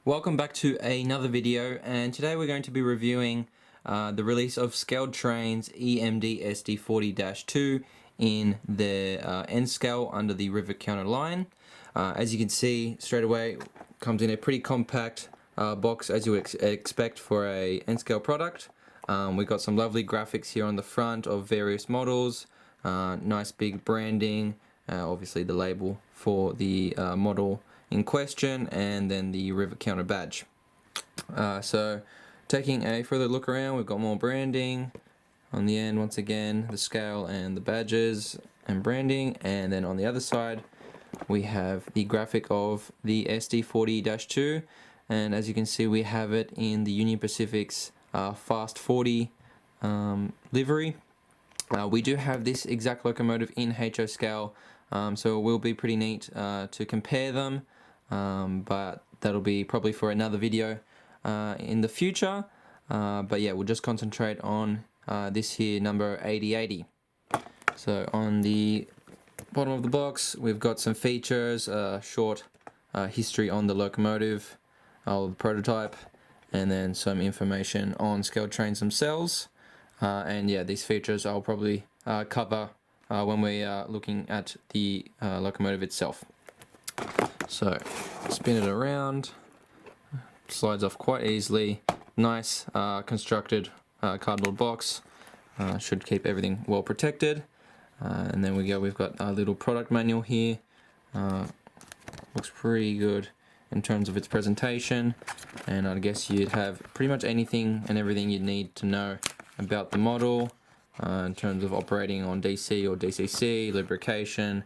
Welcome back to another video, and today we're going to be reviewing the release of ScaleTrains EMD SD40-2 in the N scale under the river counter line. As you can see straight away, comes in a pretty compact box as you would expect for a N scale product. We've got some lovely graphics here on the front of various models, nice big branding, obviously the label for the model in question, and then the river counter badge. So taking a further look around, we've got more branding on the end, once again the scale and the badges and branding, and then on the other side we have the graphic of the SD40-2, and as you can see we have it in the Union Pacific's Fast 40 livery. We do have this exact locomotive in HO scale, so it will be pretty neat to compare them, but that'll be probably for another video in the future. But yeah, we'll just concentrate on this here, number 8080. So on the bottom of the box we've got some features, short history on the locomotive, the prototype, and then some information on ScaleTrains themselves. And yeah, these features I'll probably cover when we are looking at the locomotive itself. So spin it around, slides off quite easily. Nice constructed cardboard box, should keep everything well protected. And then we've got a little product manual here. Looks pretty good in terms of its presentation, and I guess you'd have pretty much anything and everything you'd need to know about the model in terms of operating on DC or DCC, lubrication.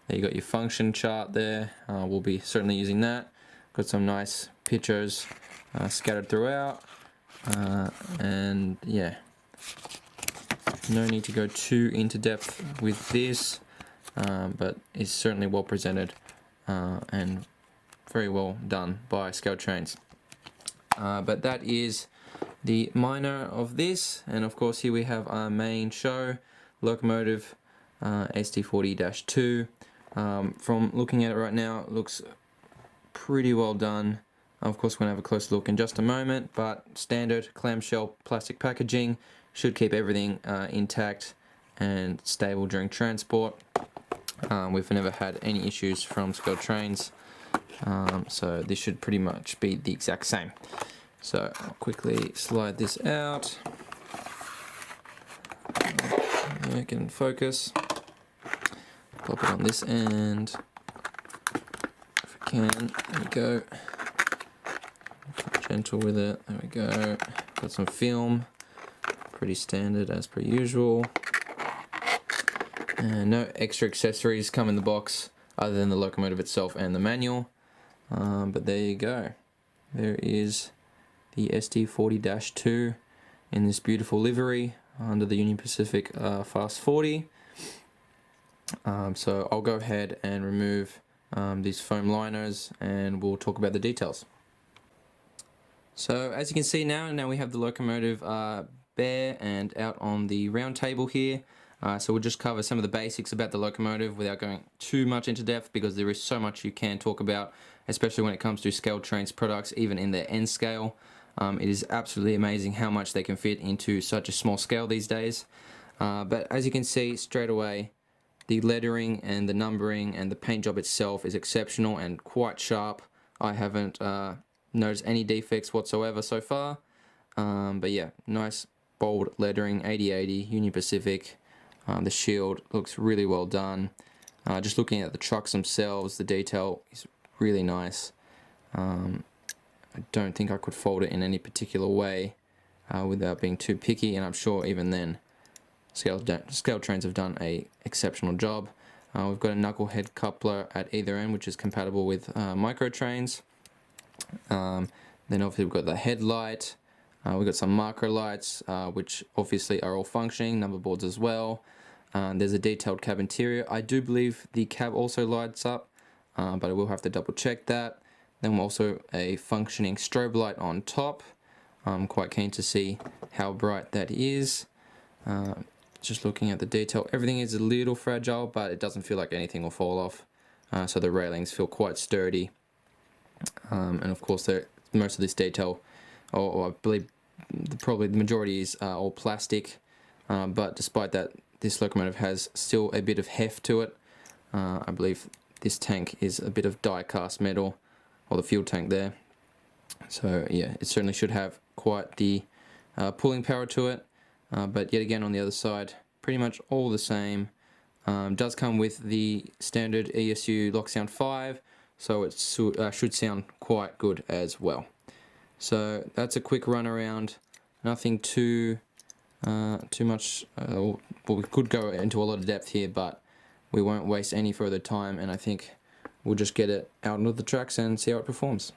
There you got your function chart there. We'll be certainly using that. Got some nice pictures scattered throughout, and yeah, no need to go too into depth with this, but it's certainly well presented and very well done by ScaleTrains. But that is the minor of this, and of course here we have our main show locomotive, SD40-2. From looking at it right now, it looks pretty well done. Of course we're going to have a close look in just a moment, but standard clamshell plastic packaging should keep everything intact and stable during transport. We've never had any issues from ScaleTrains, so this should pretty much be the exact same. So I'll quickly slide this out, make it in focus, pop it on this end, if we can, there we go, gentle with it, there we go, got some film, pretty standard as per usual, and no extra accessories come in the box other than the locomotive itself and the manual, but there you go, there is the SD40-2 in this beautiful livery under the Union Pacific Fast 40. So I'll go ahead and remove these foam liners and we'll talk about the details. So as you can see now we have the locomotive bare and out on the round table here. So we'll just cover some of the basics about the locomotive without going too much into depth, because there is so much you can talk about, especially when it comes to ScaleTrains products, even in their N scale. It is absolutely amazing how much they can fit into such a small scale these days. But as you can see straight away, the lettering and the numbering and the paint job itself is exceptional and quite sharp. I haven't noticed any defects whatsoever so far. But yeah, nice bold lettering, 8080, Union Pacific. The shield looks really well done. Just looking at the trucks themselves, the detail is really nice. I don't think I could fold it in any particular way without being too picky, and I'm sure even then ScaleTrains have done a exceptional job. We've got a knucklehead coupler at either end, which is compatible with microtrains. Then obviously we've got the headlight. We've got some macro lights, which obviously are all functioning, number boards as well. There's a detailed cab interior. I do believe the cab also lights up, but I will have to double check that. Then also a functioning strobe light on top. I'm quite keen to see how bright that is. Just looking at the detail, everything is a little fragile, but it doesn't feel like anything will fall off. So the railings feel quite sturdy. And of course they're most of this detail, or I believe probably the majority is all plastic, but despite that, this locomotive has still a bit of heft to it. I believe this tank is a bit of die-cast metal, or the fuel tank there. So yeah, it certainly should have quite the pulling power to it, but yet again on the other side, pretty much all the same. Does come with the standard ESU lock sound 5, so it should sound quite good as well. So that's a quick run around, nothing too much. Well, we could go into a lot of depth here, but we won't waste any further time, and I think we'll just get it out onto the tracks and see how it performs.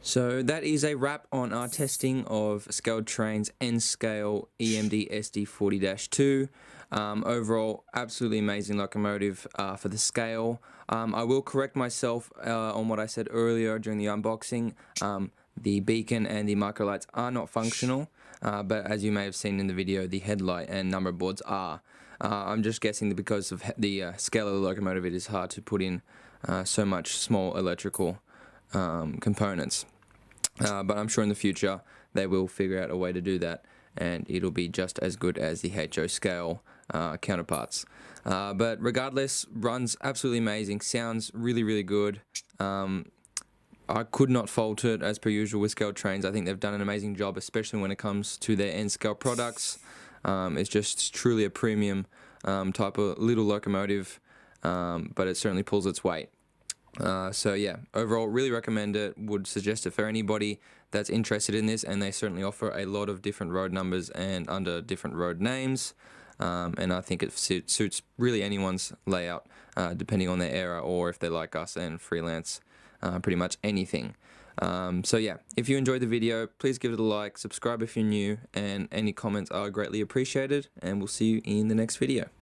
So that is a wrap on our testing of ScaleTrains N scale EMD SD40-2. Overall, absolutely amazing locomotive for the scale. I will correct myself on what I said earlier during the unboxing. The beacon and the micro lights are not functional, but as you may have seen in the video, the headlight and number boards are. I'm just guessing that because of the scale of the locomotive, it is hard to put in so much small electrical components. But I'm sure in the future they will figure out a way to do that, and it'll be just as good as the HO scale counterparts. But regardless, runs absolutely amazing, sounds really, really good. I could not fault it as per usual with ScaleTrains. I think they've done an amazing job, especially when it comes to their N scale products. It's just truly a premium type of little locomotive, but it certainly pulls its weight. So yeah, overall, really recommend it. Would suggest it for anybody that's interested in this, and they certainly offer a lot of different road numbers and under different road names. And I think it suits really anyone's layout, depending on their era, or if they're like us and freelance pretty much anything. So yeah, if you enjoyed the video, please give it a like, subscribe if you're new, and any comments are greatly appreciated, and we'll see you in the next video.